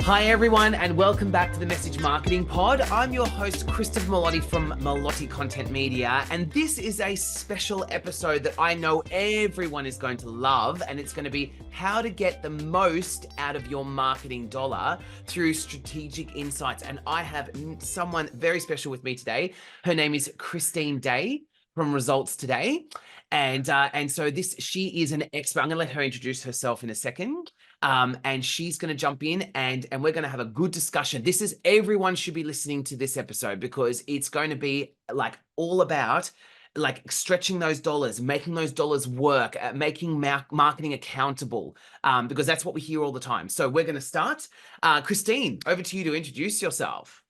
Hi everyone, and welcome back to the Message Marketing Pod. I'm your host, Christopher Melotti from Melotti Content Media, and this is a special episode that I know everyone is going to love, and it's going to be how to get the most out of your marketing dollar through strategic insights. And I have someone very special with me today. Her name is Christine Day from Results Today. And so she is an expert. I'm going to let her introduce herself in a second. And she's going to jump in and we're going to have a good discussion. Everyone should be listening to this episode because it's going to be like all about like stretching those dollars, making those dollars work, making marketing accountable, because that's what we hear all the time. So we're going to start. Christine, over to you to introduce yourself.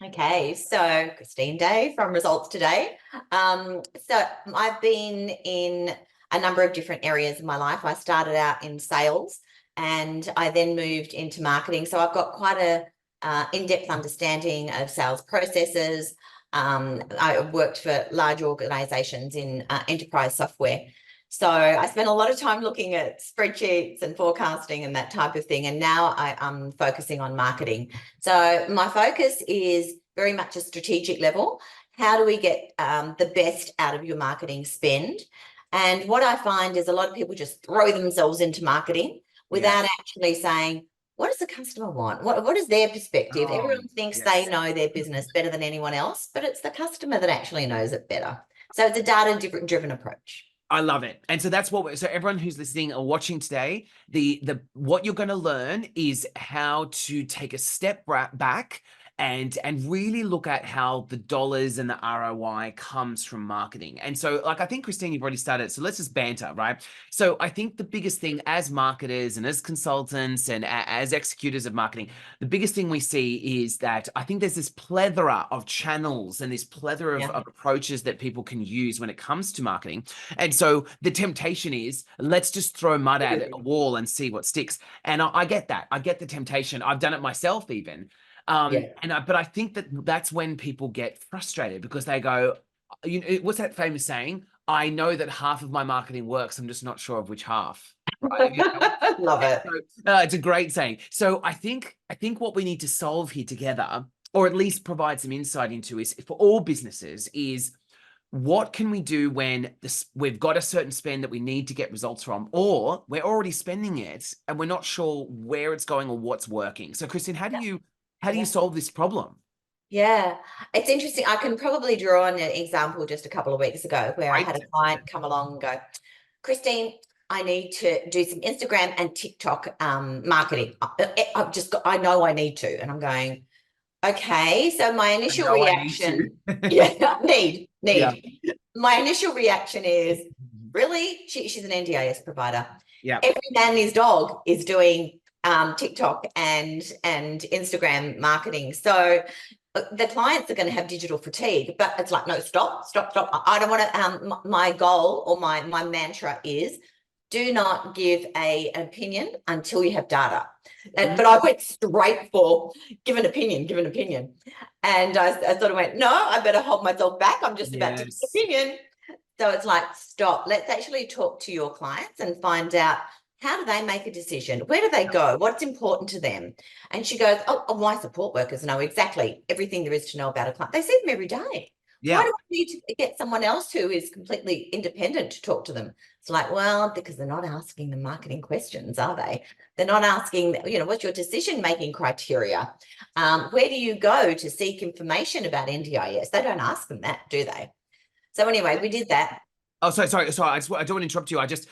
Okay, so Christine Day from Results Today. So I've been in a number of different areas of my life. I started out in sales and I then moved into marketing. So I've got quite a in-depth understanding of sales processes. I worked for large organizations in enterprise software. So I spent a lot of time looking at spreadsheets and forecasting and that type of thing. And now I'm focusing on marketing. So my focus is very much a strategic level. How do we get the best out of your marketing spend? And what I find is a lot of people just throw themselves into marketing without actually saying, what does the customer want? What is their perspective? Everyone thinks they know their business better than anyone else, but it's the customer that actually knows it better. So it's a data-driven approach. I love it. And so that's so everyone who's listening or watching today, what you're going to learn is how to take a step back and really look at how the dollars and the ROI comes from marketing. And so like, I think Christine, you've already started. So let's just banter, right? So I think the biggest thing as marketers and as consultants and as executors of marketing, the biggest thing we see is that I think there's this plethora of channels and this plethora of approaches that people can use when it comes to marketing. And so the temptation is, let's just throw mud at a wall and see what sticks. And I get that. I get the temptation. I've done it myself even. But I think that's when people get frustrated because they go, you know, what's that famous saying? I know that half of my marketing works. I'm just not sure of which half. Right? You know? Love it. So, it's a great saying. So I think what we need to solve here together, or at least provide some insight into, is for all businesses is, what can we do when we've got a certain spend that we need to get results from, or we're already spending it and we're not sure where it's going or what's working? So Christine, how do you solve this problem? Yeah, it's interesting. I can probably draw on an example just a couple of weeks ago where I had a client come along and go, Christine, I need to do some Instagram and TikTok marketing. I know I need to. And I'm going, okay. So my initial reaction, need. Yeah. My initial reaction is, really? She's an NDIS provider. Yeah. Every man and his dog is doing TikTok and Instagram marketing. So the clients are going to have digital fatigue, but it's like, no, stop. I don't want to, my goal or my mantra is, do not give an opinion until you have data. But I went straight for give an opinion. And I sort of went, no, I better hold myself back. I'm just about to give an opinion. So it's like, stop. Let's actually talk to your clients and find out, how do they make a decision? Where do they go? What's important to them? And she goes, oh, my support workers know exactly everything there is to know about a client. They see them every day. Yeah. Why do we need to get someone else who is completely independent to talk to them? It's like, well, because they're not asking the marketing questions, are they? They're not asking, you know, what's your decision-making criteria? Where do you go to seek information about NDIS? They don't ask them that, do they? So anyway, we did that. Oh, sorry. I don't want to interrupt you. I just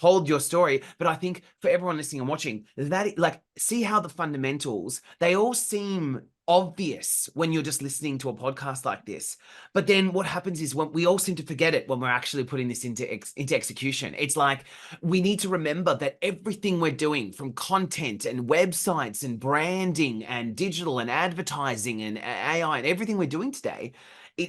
hold your story. But I think for everyone listening and watching, that like, see how the fundamentals, they all seem obvious when you're just listening to a podcast like this. But then what happens is, when we all seem to forget it when we're actually putting this into execution. It's like, we need to remember that everything we're doing, from content and websites and branding and digital and advertising and AI and everything we're doing today,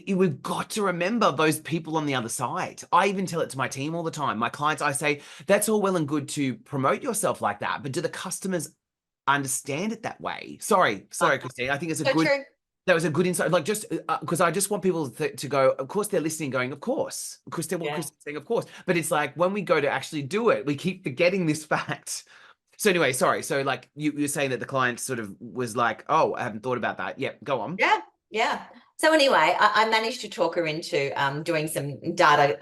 we've got to remember those people on the other side. I even tell it to my team all the time. My clients, I say, that's all well and good to promote yourself like that, but do the customers understand it that way? Sorry, Christine. I think it's that was a good insight. Like, just because I just want people to go, of course they're listening, going, of course, Christine's saying, of course. But it's like, when we go to actually do it, we keep forgetting this fact. So anyway, sorry. So like you're saying that the client sort of was like, oh, I haven't thought about that. Yep, go on. Yeah, yeah. So anyway, I managed to talk her into doing some data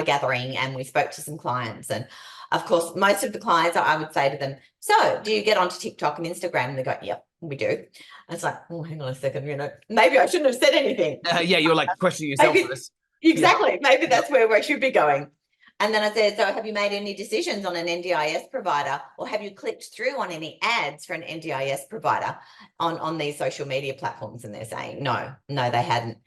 gathering, and we spoke to some clients. And of course, most of the clients, I would say to them, "So, do you get onto TikTok and Instagram?" And they go, "Yep, we do." And it's like, "Oh, hang on a second, maybe I shouldn't have said anything." Yeah, you're like questioning yourself Maybe first. Yeah. exactly. Maybe Yep. that's where we should be going. And then I said, so have you made any decisions on an NDIS provider, or have you clicked through on any ads for an NDIS provider on these social media platforms? And they're saying, no, they hadn't.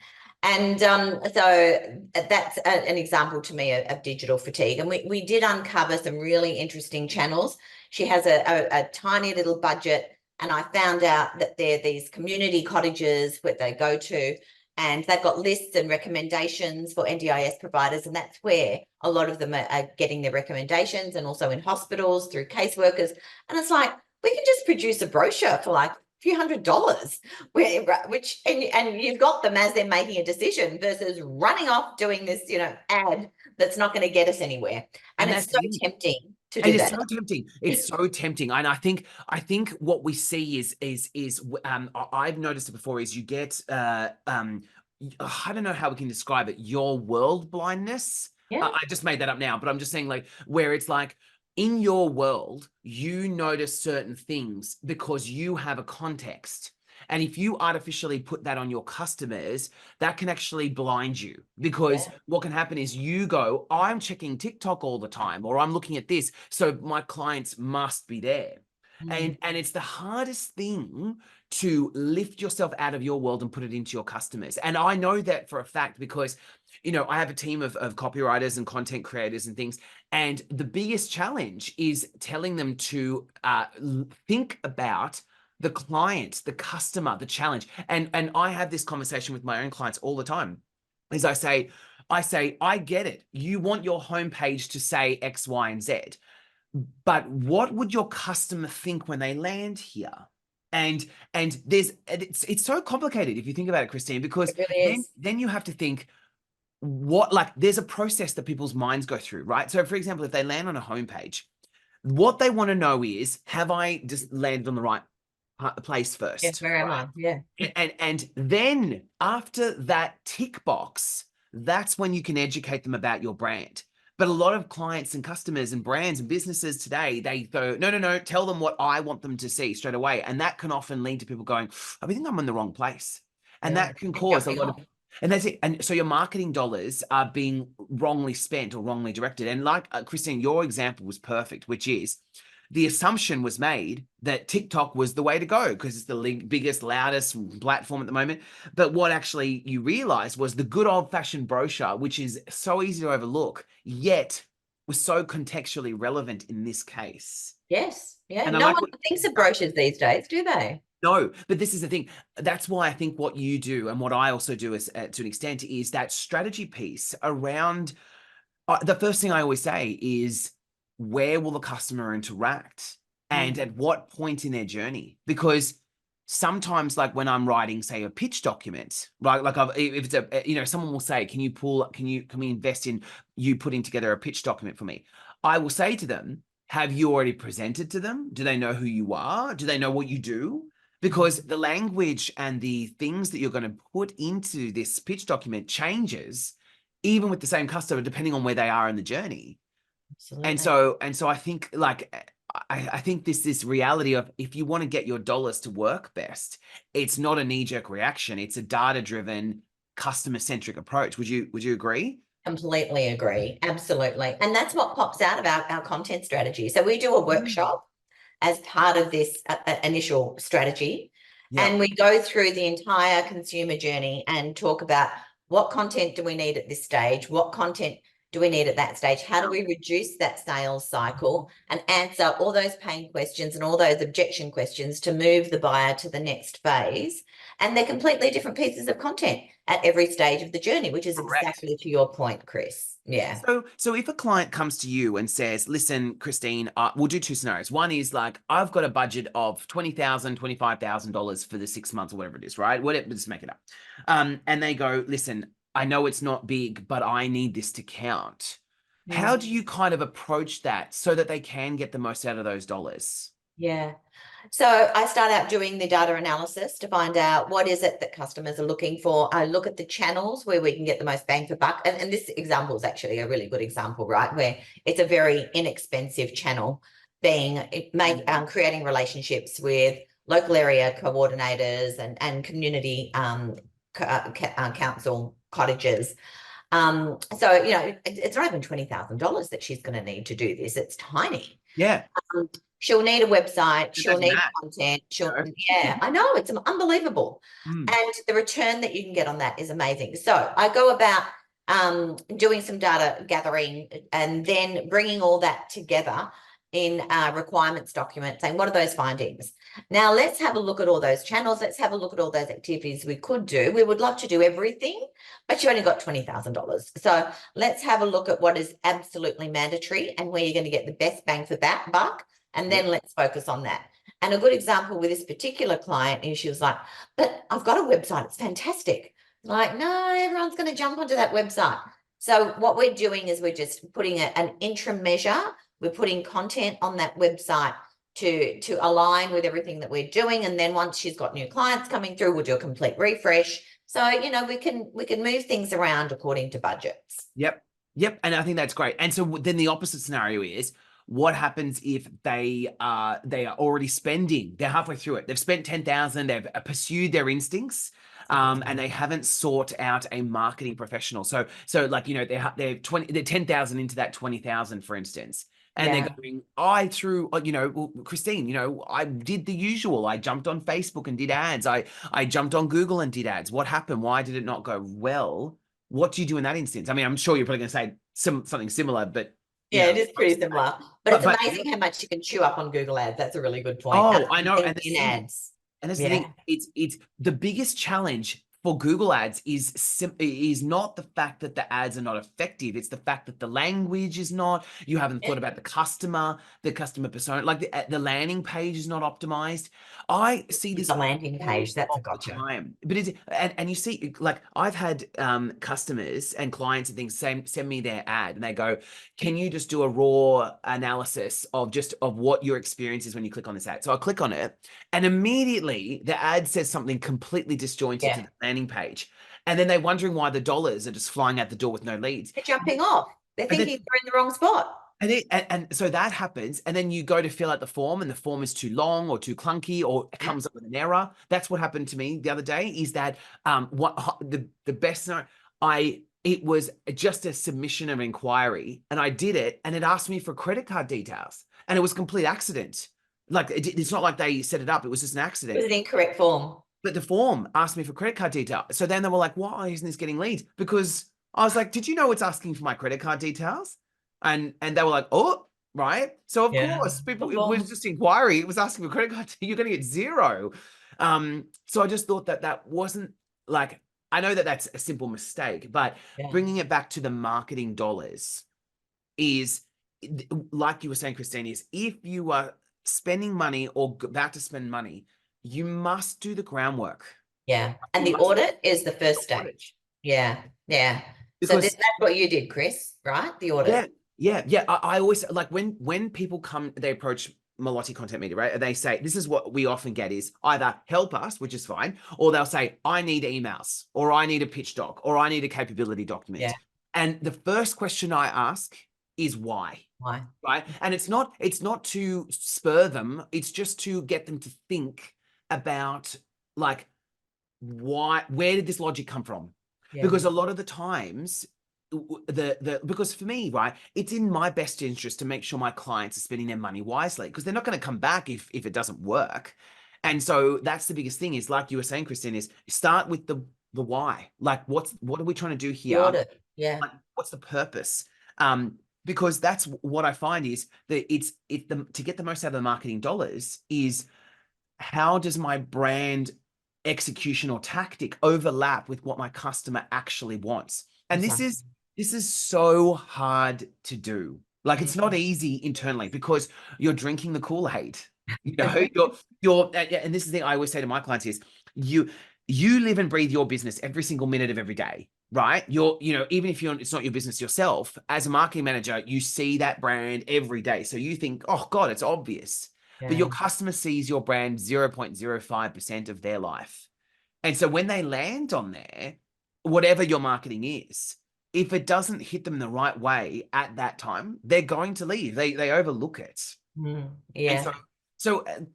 And so that's an example to me of digital fatigue. And we did uncover some really interesting channels. She has a tiny little budget. And I found out that there are these community cottages where they go to, and they've got lists and recommendations for NDIS providers. And that's where a lot of them are getting their recommendations, and also in hospitals through caseworkers. And it's like, we can just produce a brochure for like a few $100s, which, and you've got them as they're making a decision, versus running off doing this, ad that's not going to get us anywhere. And it's that's so it. tempting to And do it's that. so tempting. It's so tempting. And I think what we see is I've noticed it before is you get I don't know how we can describe it, your world blindness. Yeah. I just made that up now, but I'm just saying like where it's like in your world, you notice certain things because you have a context. And if you artificially put that on your customers, that can actually blind you, because Yeah. what can happen is you go, I'm checking TikTok all the time, or I'm looking at this, so my clients must be there. Mm. And it's the hardest thing to lift yourself out of your world and put it into your customers. And I know that for a fact because, I have a team of copywriters and content creators and things. And the biggest challenge is telling them to think about the client, the customer, the challenge. And I have this conversation with my own clients all the time. Is I get it. You want your homepage to say X, Y, and Z, but what would your customer think when they land here? And it's so complicated if you think about it, Christine, because It really then is. then you have to think what, like, there's a process that people's minds go through, right? So for example, if they land on a homepage, what they want to know is, have I just landed on the right place Yeah. first, Where am right? I? Yeah. And then after that tick box, that's when you can educate them about your brand. But a lot of clients and customers and brands and businesses today, they go, no, no, no, tell them what I want them to see straight away. And that can often lead to people going, I think I'm in the wrong place. And Yeah. that can And cause a jumping lot of, off. and that's it. And so your marketing dollars are being wrongly spent or wrongly directed. And like Christine, your example was perfect, which is the assumption was made that TikTok was the way to go because it's the biggest, loudest platform at the moment. But what actually you realized was the good old fashioned brochure, which is so easy to overlook, yet was so contextually relevant in this case. Yes. Yeah. And I No like one what thinks of brochures these days, do they? no, but this is the thing. That's why I think what you do and what I also do is, to an extent, is that strategy piece around. The first thing I always say is, where will the customer interact and Mm. at what point in their journey? Because sometimes, like when I'm writing, say, a pitch document, right? Like if it's someone will say, can we invest in you putting together a pitch document for me? I will say to them, have you already presented to them? Do they know who you are? Do they know what you do? Because the language and the things that you're going to put into this pitch document changes even with the same customer, depending on where they are in the journey. And Absolutely. so I think like I think this reality of, if you want to get your dollars to work best, it's not a knee-jerk reaction. It's a data-driven, customer-centric approach. Would you agree? Completely agree. Absolutely. And that's what pops out of our content strategy. So we do a Mm. workshop as part of this initial strategy. Yeah. And we go through the entire consumer journey and talk about what content do we need at this stage? What content do we need at that stage? How do we reduce that sales cycle and answer all those pain questions and all those objection questions to move the buyer to the next phase? And they're completely different pieces of content at every stage of the journey, which is Correct. exactly to your point, Chris. Yeah. So if a client comes to you and says, listen, Christine, we'll do two scenarios. One is like, I've got a budget of $20,000, $25,000 for the 6 months or whatever it is, right? Whatever, just make it up. And they go, listen, I know it's not big, but I need this to count. How Mm. do you kind of approach that so that they can get the most out of those dollars? Yeah. So I start out doing the data analysis to find out what is it that customers are looking for. I look at the channels where we can get the most bang for buck. And this example is actually a really good example, right? Where it's a very inexpensive channel creating relationships with local area coordinators and community council cottages. So, it's not even $20,000 that she's going to need to do this. It's tiny. Yeah, She'll need a website, she'll imagine need that. content, You she'll, know? yeah, I know, it's unbelievable. Mm, And the return that you can get on that is amazing. So I go about doing some data gathering and then bringing all that together in a requirements document saying, what are those findings? Now let's have a look at all those channels. Let's have a look at all those activities we could do. We would love to do everything, but you only got $20,000. So let's have a look at what is absolutely mandatory and where you're going to get the best bang for that buck. And then yep. let's focus on that. And a good example with this particular client is she was like, but I've got a website. It's fantastic. Like, no, everyone's going to jump onto that website. So what we're doing is we're just putting an interim measure. We're putting content on that website to align with everything that we're doing. And then once she's got new clients coming through, we'll do a complete refresh. So, we can move things around according to budgets. Yep. Yep. And I think that's great. And so then the opposite scenario is what happens if they are already spending, they're halfway through it. They've spent 10,000, they've pursued their instincts, and they haven't sought out a marketing professional. So like, they're 10,000 into that 20,000, for instance. And they're Yeah. going, well, Christine, I did the usual. I jumped on Facebook and did ads. I jumped on Google and did ads. What happened? Why did it not go well? What do you do in that instance? I mean, I'm sure you're probably going to say something similar, but Yeah, it is pretty similar. But it's but amazing how much you can chew up on Google Ads. That's a really good point. oh, I know, and In ads. that's the Yeah. thing. It's the biggest challenge for Google Ads is not the fact that the ads are not effective. It's the fact that the language is not. You haven't thought about the customer persona, like the landing page is not optimized. I see this The landing page, that's a all the gotcha. time, but and you see, like I've had customers and clients and things send me their ad and they go, can you just do a raw analysis of what your experience is when you click on this ad? So I click on it and immediately the ad says something completely disjointed to Yeah. the landing page, and then they're wondering why the dollars are just flying out the door with no leads. They're jumping off. They're And thinking then they're in the wrong spot. and so that happens, and then you go to fill out the form, and the form is too long or too clunky, or it Yeah. comes up with an error. That's what happened to me the other day. Is that what the best scenario? It was just a submission of inquiry, and I did it, and it asked me for credit card details, and it was a complete accident. Like it's not like they set it up; it was just an It accident. was an incorrect form. But the form asked me for credit card detail. So then they were like, why isn't this getting leads? Because I was like, did you know it's asking for my credit card details? And they were like, oh, right. So of Yeah. course, people, it was just inquiry. It was asking for credit card. You're going to get zero. So I just thought that wasn't like, I know that that's a simple mistake, but Yeah. bringing it back to the marketing dollars is, like you were saying, Christine, is if you are spending money or about to spend money, you must do the groundwork. Yeah. And You the must audit is the first audit. stage. Yeah. Yeah. So Because that's what you did, Chris, right? The yeah, audit. yeah. I always like when people come, they approach Melotti Content Media, right? And they say, this is what we often get is either help us, which is fine, or they'll say, I need emails, or I need a pitch doc, or I need a capability Yeah. document. And the first question I ask is why. Why? Right. And it's not to spur them, it's just to get them to think about, like, where did this logic come from? Yeah. Because a lot of the times because for me, right, it's in my best interest to make sure my clients are spending their money wisely, because they're not going to come back if it doesn't work. And so that's the biggest thing, is like you were saying, Christine, is start with the why. Like, what are we trying to do The here? audit. Yeah. Like, what's the purpose? Because that's what I find is that to get the most out of the marketing dollars is, how does my brand execution or tactic overlap with what my customer actually wants? And Exactly. this is so hard to do. Like, it's not easy internally because you're drinking the Kool-Aid. And this is the thing I always say to my clients is, you live and breathe your business every single minute of every day. right? Even if it's not your business yourself, as a marketing manager, you see that brand every day. So you think, oh God, it's obvious. But your Yeah. customer sees your brand 0.05% of their life. And so when they land on there, whatever your marketing is, if it doesn't hit them the right way at that time, they're going to leave. They overlook it. And Yeah.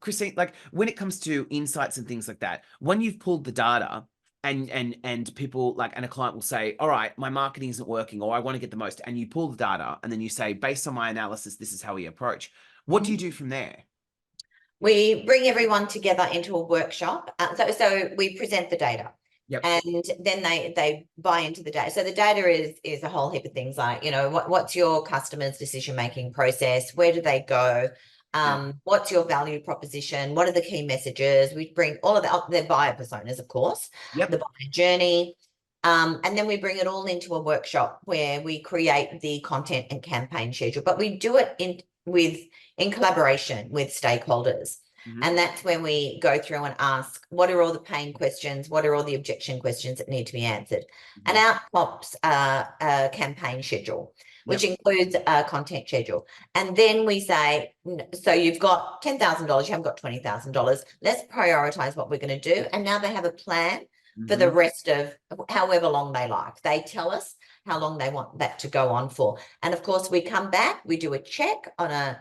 Christine, like when it comes to insights and things like that, when you've pulled the data and people like, and a client will say, all right, my marketing isn't working, or I want to get the most, and you pull the data and then you say, based on my analysis, this is how we approach. What do you do from there? We bring everyone together into a workshop. So we present the data. Yep. And then they buy into the data. So the data is a whole heap of things like, what's your customer's decision-making process? Where do they go? What's your value proposition? What are the key messages? We bring all of their buyer personas, of course, Yep. the buyer journey. And then we bring it all into a workshop where we create the content and campaign schedule, but we do it in collaboration with stakeholders. Mm-hmm. And that's when we go through and ask, what are all the pain questions? What are all the objection questions that need to be answered? And out pops a campaign schedule, which includes a content schedule. And then we say, so you've got $10,000, you haven't got $20,000. Let's prioritize what we're going to do. And now they have a plan for the rest of however long they like. They tell us how long they want that to go on for. And of course, we come back, we do a check on a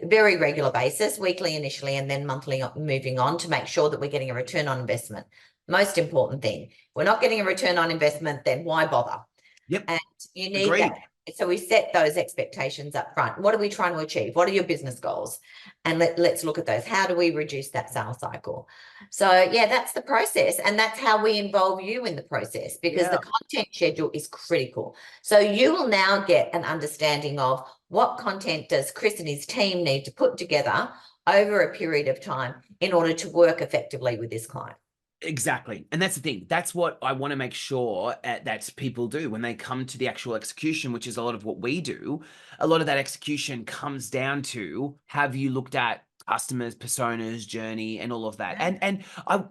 very regular basis, weekly initially, and then monthly moving on to make sure that we're getting a return on investment. Most important thing. If we're not getting a return on investment, then why bother? Yep. And you need that. So we set those expectations up front. What are we trying to achieve? What are your business goals? And let's look at those. How do we reduce that sales cycle? So yeah, that's the process. And that's how we involve you in the process, because the content schedule is critical. So you will now get an understanding of what content does Chris and his team need to put together over a period of time in order to work effectively with this client. Exactly. And that's the thing. That's what I want to make sure that people do when they come to the actual execution, which is a lot of what we do. A lot of that execution comes down to, have you looked at customers, personas, journey, and all of that? And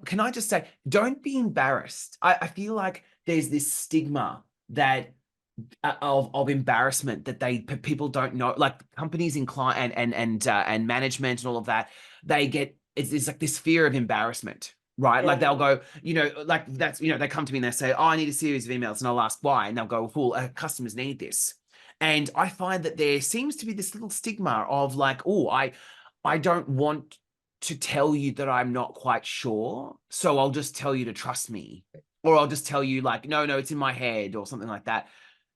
can I just say, don't be embarrassed. I feel like there's this stigma that of embarrassment that people don't know, like companies in client and management and all of that, it's like this fear of embarrassment. Right. Like they'll go, like that's, they come to me and they say, oh, I need a series of emails. And I'll ask why. And they'll go, well, customers need this. And I find that there seems to be this little stigma of like, oh, I don't want to tell you that I'm not quite sure. So I'll just tell you to trust me. Or I'll just tell you like, no, it's in my head or something like that.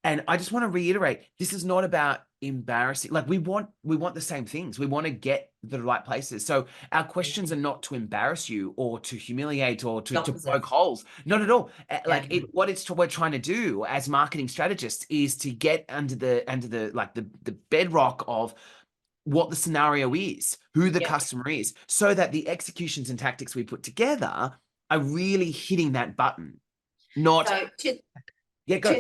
And I just want to reiterate, this is not about embarrassing. Like we want the same things. We want to get the right places. So our questions are not to embarrass you or to humiliate or to poke holes. Not at all. We're trying to do as marketing strategists is to get under the like the bedrock of what the scenario is, who the customer is, so that the executions and tactics we put together are really hitting that button. Not so to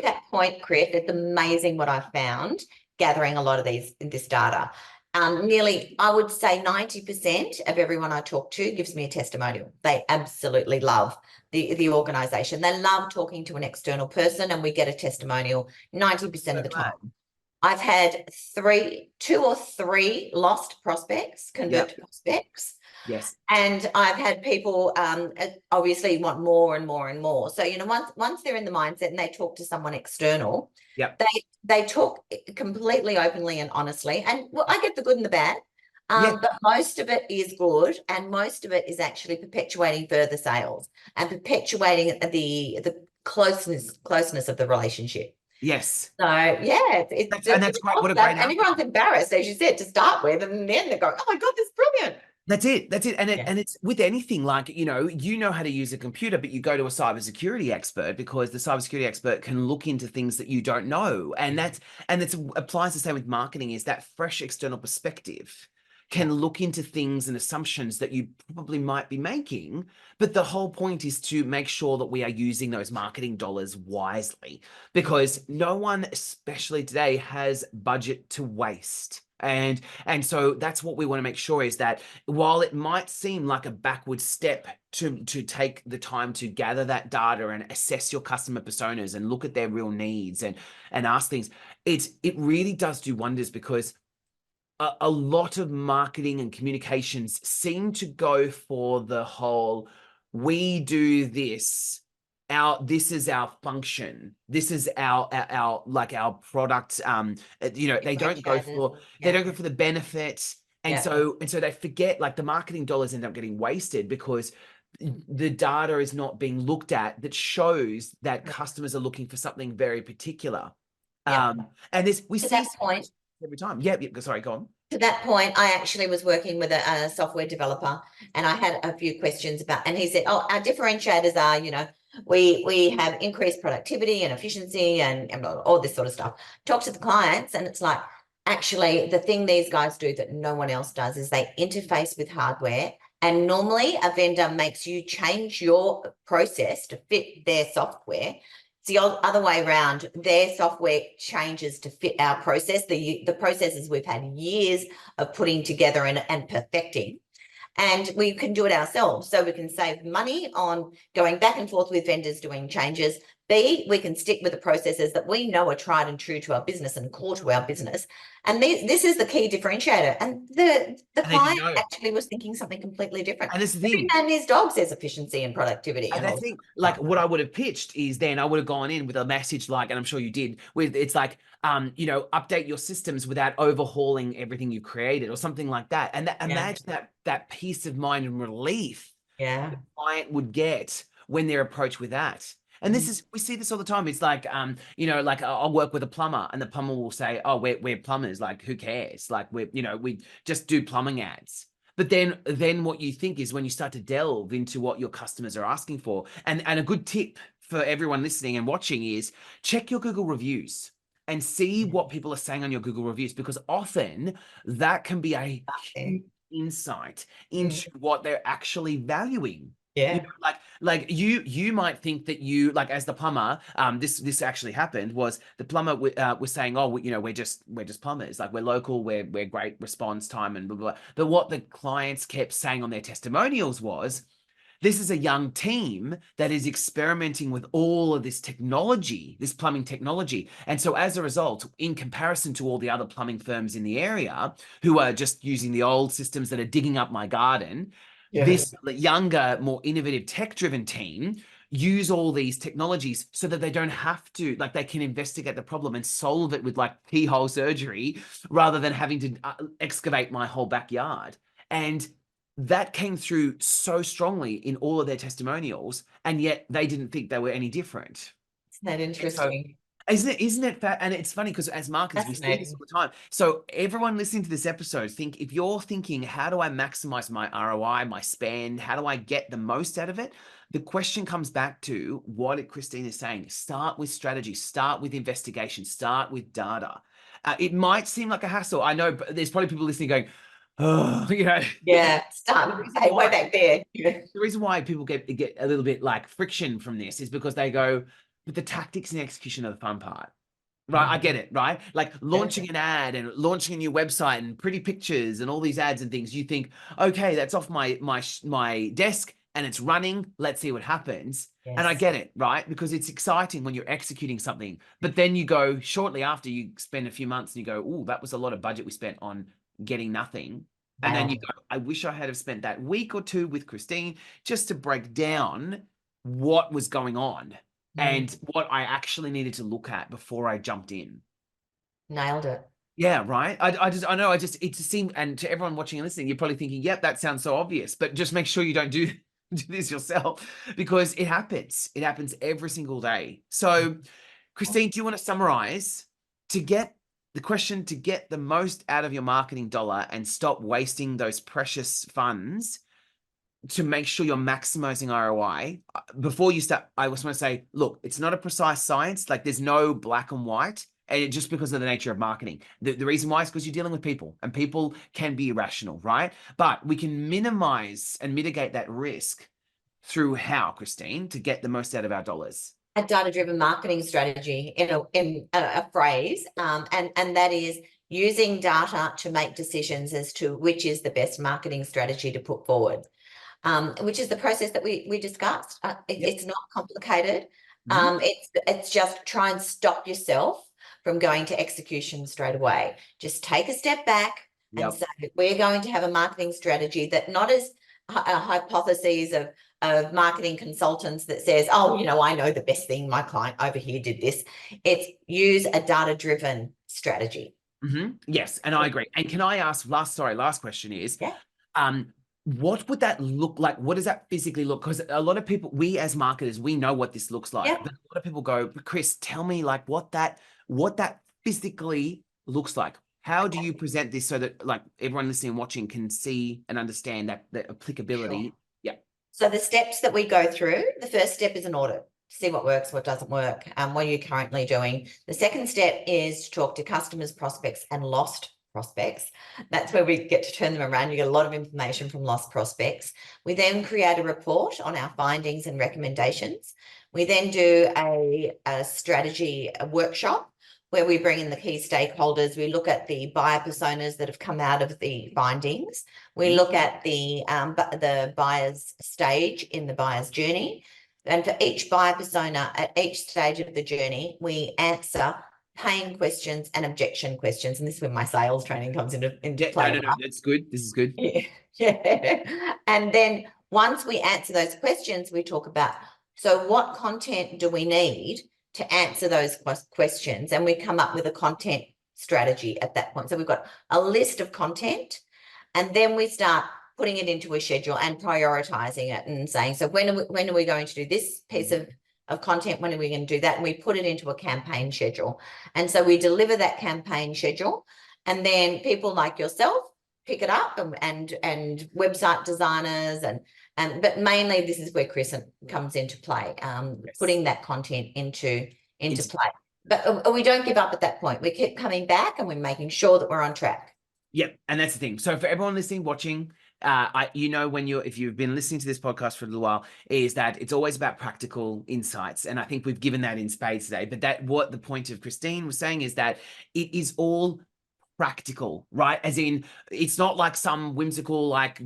that point, Chris, it's amazing what I've found gathering a lot of this data. Nearly, I would say 90% of everyone I talk to gives me a testimonial. They absolutely love the organization. They love talking to an external person, and we get a testimonial 90% of the time. I've had two or three lost prospects convert to prospects. Yes. And I've had people obviously want more and more and more. So, once they're in the mindset and they talk to someone external, they talk completely openly and honestly. And I get the good and the bad. But most of it is good, and most of it is actually perpetuating further sales and perpetuating the closeness of the relationship. Yes. So yeah, that's great. What a great and everyone's embarrassed, as you said, to start with, and then they go, "Oh my God, this is brilliant." That's it. And it's with anything like, you know how to use a computer, but you go to a cybersecurity expert because the cybersecurity expert can look into things that you don't know. And it applies the same with marketing, is that fresh external perspective can look into things and assumptions that you probably might be making. But the whole point is to make sure that we are using those marketing dollars wisely, because no one, especially today, has budget to waste. And so that's what we want to make sure is that while it might seem like a backward step to take the time to gather that data and assess your customer personas and look at their real needs and ask things, it really does do wonders, because a lot of marketing and communications seem to go for the whole, we do this, this is our function, this is our like our product. They don't go for the benefit. And so they forget, like, the marketing dollars end up getting wasted because the data is not being looked at that shows that customers are looking for something very particular. And this we To see that point, every time. Yeah, sorry, go on. to that point, I actually was working with a software developer, and I had a few questions about, and he said, "Oh, our differentiators are, we have increased productivity and efficiency and all this sort of stuff." Talk to the clients, and it's like, actually, the thing these guys do that no one else does is they interface with hardware. And normally a vendor makes you change your process to fit their software. It's the other way around. Their software changes to fit our process, the processes we've had years of putting together and perfecting. And we can do it ourselves. So we can save money on going back and forth with vendors doing changes. B, we can stick with the processes that we know are tried and true to our business and core to our business. And this is the key differentiator. And the client actually was thinking something completely different. And this is the thing. And his dog says efficiency and productivity. And I think, like, what I would have pitched is, then I would have gone in with a message like, and I'm sure you did, with it's like, update your systems without overhauling everything you created, or something like that. And imagine that peace of mind and relief the client would get when they're approached with that. And we see this all the time. It's like, like, I'll work with a plumber, and the plumber will say, "Oh, we're plumbers. Like, who cares? Like, we just do plumbing ads." But then what you think is, when you start to delve into what your customers are asking for, and a good tip for everyone listening and watching is, check your Google reviews and see what people are saying on your Google reviews, because often that can be a huge insight into what they're actually valuing. Like you might think that like, as the plumber, this actually happened, was the plumber was saying, "Oh, we're just plumbers, like, we're local, we're great response time and blah, blah, blah." But what the clients kept saying on their testimonials was, this is a young team that is experimenting with all of this technology, this plumbing technology. And so as a result, in comparison to all the other plumbing firms in the area who are just using the old systems that are digging up my garden, this younger, more innovative, tech-driven team use all these technologies so that they don't have to, like, they can investigate the problem and solve it with, like, keyhole surgery, rather than having to excavate my whole backyard. And that came through so strongly in all of their testimonials, and yet they didn't think they were any different. Isn't that interesting? Isn't it fat? And it's funny because as marketers, we see this all the time. So everyone listening to this episode, if you're thinking, how do I maximize my ROI, my spend? How do I get the most out of it? The question comes back to what Christine is saying. Start with strategy, start with investigation, start with data. It might seem like a hassle. I know, but there's probably people listening going, "Oh, start way back there." The reason why people get a little bit like friction from this is because they go, "But the tactics and execution are the fun part." Right, I get it, right? Like, launching an ad and launching a new website and pretty pictures and all these ads and things. You think, okay, that's off my desk and it's running. Let's see what happens. And I get it, right? Because it's exciting when you're executing something. But then you go, shortly after, you spend a few months and you go, "Oh, that was a lot of budget we spent on getting nothing." And then you go, "I wish I had have spent that week or two with Christine just to break down what was going on and what I actually needed to look at before I jumped in." Nailed it. Yeah, right. I know. It just seemed, and to everyone watching and listening, you're probably thinking, "Yep, that sounds so obvious," but just make sure you don't do this yourself, because it happens. It happens every single day. So, Christine, do you want to summarize to get the most out of your marketing dollar and stop wasting those precious funds, to make sure you're maximizing ROI? Before you start, I just want to say, look, it's not a precise science. Like, there's no black and white, and just because of the nature of marketing. The reason why is because you're dealing with people, and people can be irrational, right? But we can minimize and mitigate that risk through how, Christine, to get the most out of our dollars? A data-driven marketing strategy in a phrase, and that is, using data to make decisions as to which is the best marketing strategy to put forward, which is the process that we discussed. It's not complicated. It's just try and stop yourself from going to execution straight away. Just take a step back and say, we're going to have a marketing strategy that not as hypotheses of marketing consultants that says, oh, you know, I know the best thing, my client over here did this. It's use a data-driven strategy. Yes, and I agree. And can I ask, last question is, yeah. What would that look like? What does that physically look? Because a lot of people, we as marketers, we know what this looks like. Yeah. But a lot of people go, Chris, tell me like what that physically looks like. How do you present this so that like everyone listening and watching can see and understand that the applicability? Sure. Yeah. So the steps that we go through, the first step is an audit. See what works, what doesn't work, what are you currently doing. The second step is to talk to customers, prospects, and lost prospects. That's where we get to turn them around. You get a lot of information from lost prospects. We then create a report on our findings and recommendations. We then do a strategy workshop where we bring in the key stakeholders. We look at the buyer personas that have come out of the findings. We look at the buyer's stage in the buyer's journey. And for each buyer persona at each stage of the journey, we answer pain questions and objection questions. And this is where my sales training comes into play. No, that's good. This is good. Yeah. And then once we answer those questions, we talk about, so what content do we need to answer those questions? And we come up with a content strategy at that point. So we've got a list of content, and then we start putting it into a schedule and prioritizing it and saying, so when are we going to do this piece of content? When are we going to do that? And we put it into a campaign schedule. And so we deliver that campaign schedule, and then people like yourself pick it up, and website designers but mainly this is where Chris comes into play, putting that content into play. But we don't give up at that point. We keep coming back and we're making sure that we're on track. Yep. And that's the thing. So for everyone listening, watching, if you've been listening to this podcast for a little while, is that it's always about practical insights. And I think we've given that in spades today. But what the point of Christine was saying is that it is all practical, right? As in, it's not like some whimsical, like,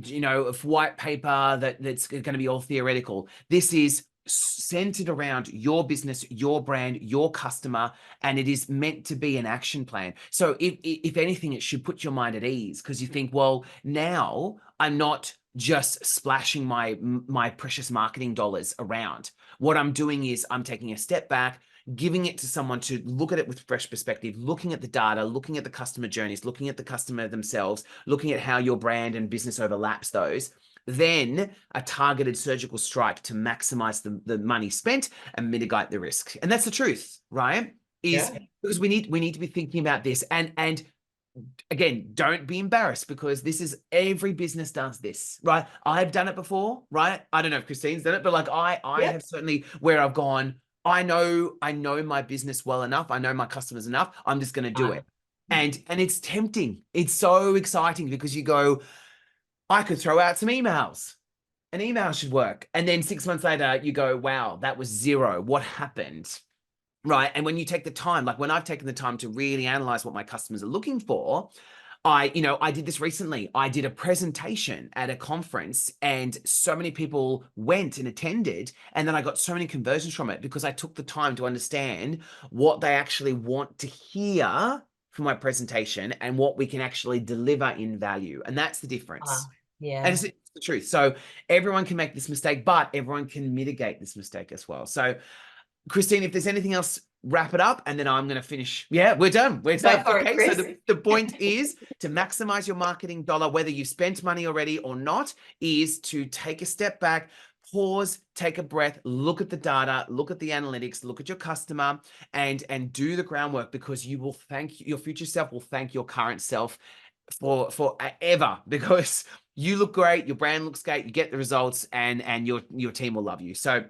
white paper that's going to be all theoretical. This is centered around your business, your brand, your customer, and it is meant to be an action plan. So if anything, it should put your mind at ease, because you think, well, now I'm not just splashing my precious marketing dollars around. What I'm doing is I'm taking a step back, giving it to someone to look at it with fresh perspective, looking at the data, looking at the customer journeys, looking at the customer themselves, looking at how your brand and business overlaps those. Then a targeted surgical strike to maximize the money spent and mitigate the risk. And that's the truth, right? Because we need to be thinking about this. And again, don't be embarrassed, because this is, every business does this, right? I've done it before, right? I don't know if Christine's done it, but like I have certainly, where I've gone, I know my business well enough. I know my customers enough. I'm just going to do it. And it's tempting. It's so exciting, because you go, I could throw out some emails. An email should work. And then 6 months later, you go, wow, that was zero. What happened? Right. And when you take the time, like when I've taken the time to really analyze what my customers are looking for, I did this recently. I did a presentation at a conference, and so many people went and attended. And then I got so many conversions from it, because I took the time to understand what they actually want to hear from my presentation and what we can actually deliver in value. And that's the difference. And it's the truth. So everyone can make this mistake, but everyone can mitigate this mistake as well. So Christine, if there's anything else, wrap it up, and then I'm going to finish. Yeah, we're done. We're done. Okay, so the point is to maximize your marketing dollar, whether you've spent money already or not, is to take a step back, pause, take a breath, look at the data, look at the analytics, look at your customer, and do the groundwork, because you will thank your future self, will thank your current self forever, because you look great, your brand looks great, you get the results, and your team will love you. So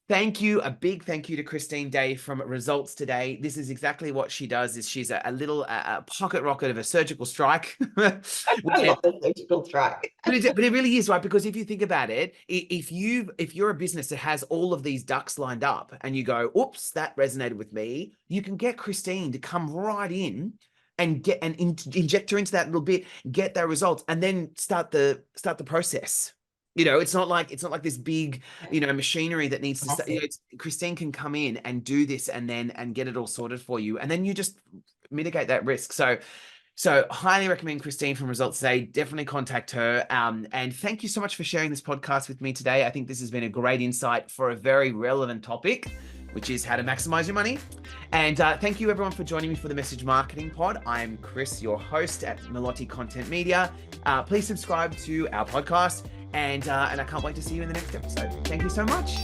thank you. A big thank you to Christine Day from Results Today. This is exactly what she does. Is she's a little pocket rocket of a surgical strike. I love the surgical strike. but it really is, right? Because if you think about it, if you're a business that has all of these ducks lined up, and you go, oops, that resonated with me, you can get Christine to come right in, and inject her into that little bit, get that result, and then start the process. It's not like this big, machinery that needs to start. Christine can come in and do this and get it all sorted for you, and then you just mitigate that risk. So highly recommend Christine from Results Today. Definitely contact her. And thank you so much for sharing this podcast with me today. I think this has been a great insight for a very relevant topic, which is how to maximize your money. And thank you everyone for joining me for the Message Marketing Pod. I'm Chris, your host at Melotti Content Media. Please subscribe to our podcast, and I can't wait to see you in the next episode. Thank you so much.